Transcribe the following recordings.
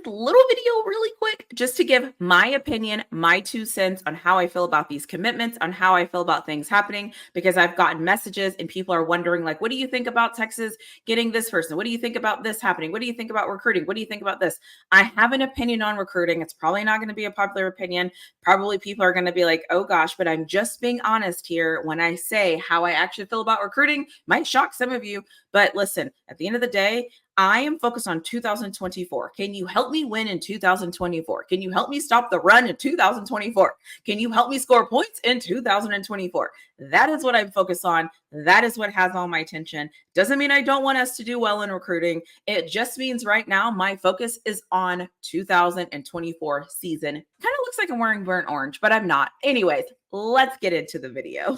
this little video really quick just to give my opinion, my 2 cents on how I feel about these commitments, on how I feel about things happening, because I've gotten messages and people are wondering, like, what do you think about Texas getting this person? What do you think about this happening? What do you think about recruiting? What do you think about this? I have an opinion on recruiting. It's probably not going to be a popular opinion. Probably people are going to be like, oh gosh, but I'm just being honest here when I say how I actually feel about recruiting. Might shock some of you, but listen, at the end of the day, I am focused on 2024. Can you help me win in 2024? Can you help me stop the run in 2024? Can you help me score points in 2024? That is what I'm focused on. That is what has all my attention. Doesn't mean I don't want us to do well in recruiting. It just means right now my focus is on 2024 season. Kind of looks like I'm wearing burnt orange, but I'm not. Anyways, let's get into the video.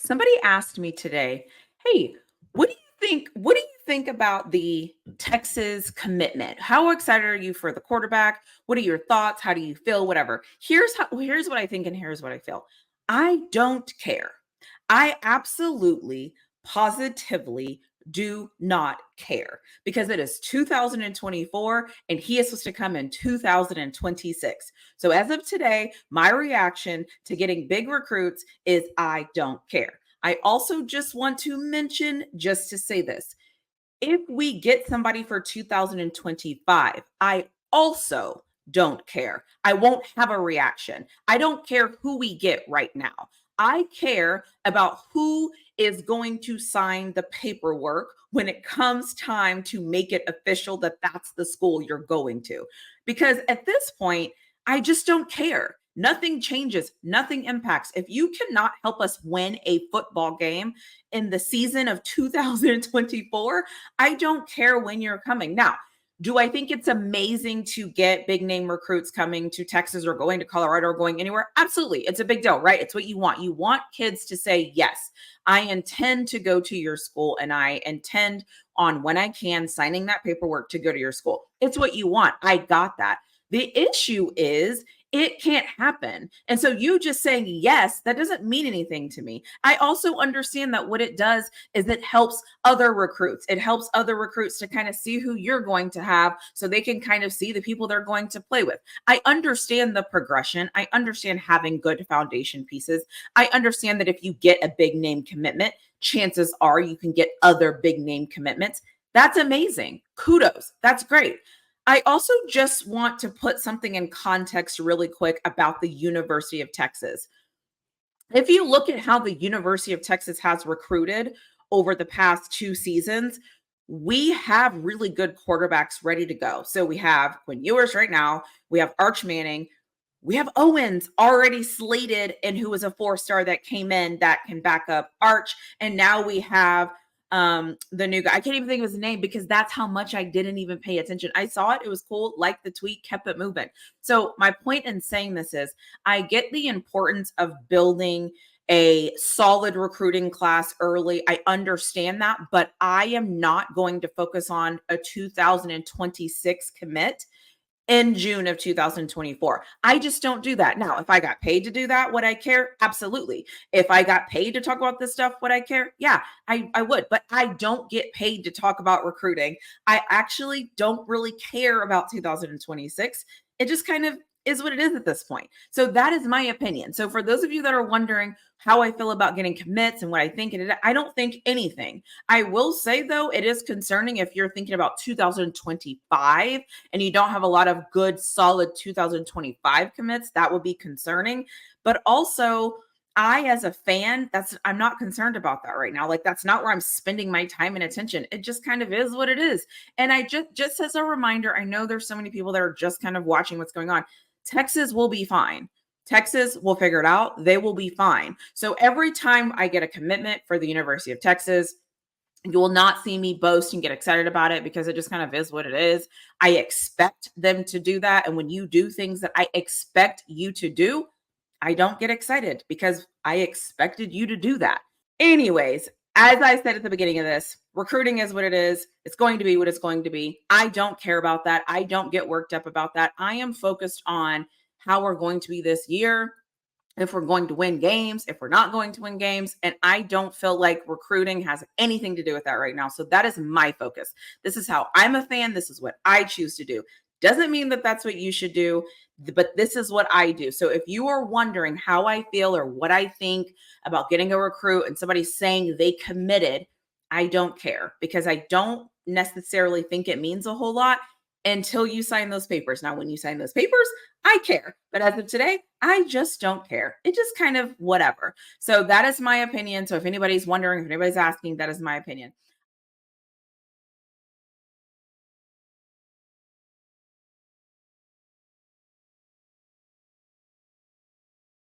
Somebody asked me today, hey, what do you think about the Texas commitment? How excited are you for the quarterback? What are your thoughts? How do you feel? Whatever. Here's what I think and here's what I feel. I don't care. I absolutely positively do not care because it is 2024 and he is supposed to come in 2026. So as of today, my reaction to getting big recruits is I don't care. I also just want to mention, just to say this, if we get somebody for 2025, I also don't care. I won't have a reaction. I don't care who we get right now. I care about who is going to sign the paperwork when it comes time to make it official that that's the school you're going to. Because at this point, I just don't care. Nothing changes, nothing impacts. If you cannot help us win a football game in the season of 2024, I don't care when you're coming. Now, do I think it's amazing to get big name recruits coming to Texas or going to Colorado or going anywhere? Absolutely. It's a big deal, right? It's what you want. You want kids to say, yes, I intend to go to your school and I intend on when I can signing that paperwork to go to your school. It's what you want. I got that. The issue is it can't happen. And so you just saying yes, that doesn't mean anything to me. I also understand that what it does is it helps other recruits. It helps other recruits to kind of see who you're going to have so they can kind of see the people they're going to play with. I understand the progression. I understand having good foundation pieces. I understand that if you get a big name commitment, chances are you can get other big name commitments. That's amazing. Kudos. That's great. I also just want to put something in context really quick about the University of Texas. If you look at how the University of Texas has recruited over the past 2 seasons, we have really good quarterbacks ready to go. So we have Quinn Ewers right now, we have Arch Manning, we have Owens already slated, and who was a 4-star that came in that can back up Arch. And now we have the new guy. I can't even think of his name because that's how much I didn't even pay attention. I saw it, it was cool, liked the tweet, kept it moving. So my point in saying this is I get the importance of building a solid recruiting class early. I understand that, but I am not going to focus on a 2026 commit in June of 2024. I just don't do that. Now, if I got paid to do that, would I care? Absolutely. If I got paid to talk about this stuff, would I care? Yeah, I would, but I don't get paid to talk about recruiting. I actually don't really care about 2026. It just kind of is what it is at this point. So that is my opinion. So for those of you that are wondering how I feel about getting commits and what I think, I don't think anything. I will say though, it is concerning if you're thinking about 2025 and you don't have a lot of good, solid 2025 commits. That would be concerning. But also, I, as a fan, I'm not concerned about that right now. Like, that's not where I'm spending my time and attention. It just kind of is what it is. And I just as a reminder, I know there's so many people that are just kind of watching what's going on. Texas will be fine. Texas will figure it out. They will be fine. So every time I get a commitment for the University of Texas, you will not see me boast and get excited about it because it just kind of is what it is. I expect them to do that. And when you do things that I expect you to do, I don't get excited because I expected you to do that. Anyways, as I said at the beginning of this, recruiting is what it is. It's going to be what it's going to be. I don't care about that. I don't get worked up about that. I am focused on how we're going to be this year. if we're going to win games, if we're not going to win games. And I don't feel like recruiting has anything to do with that right now. So that is my focus. This is how I'm a fan. This is what I choose to do. Doesn't mean that that's what you should do, but this is what I do. So if you are wondering how I feel or what I think about getting a recruit and somebody saying they committed, I don't care, because I don't necessarily think it means a whole lot until you sign those papers. Now, when you sign those papers, I care. But as of today, I just don't care. It just kind of whatever. So that is my opinion. So if anybody's wondering, if anybody's asking, that is my opinion.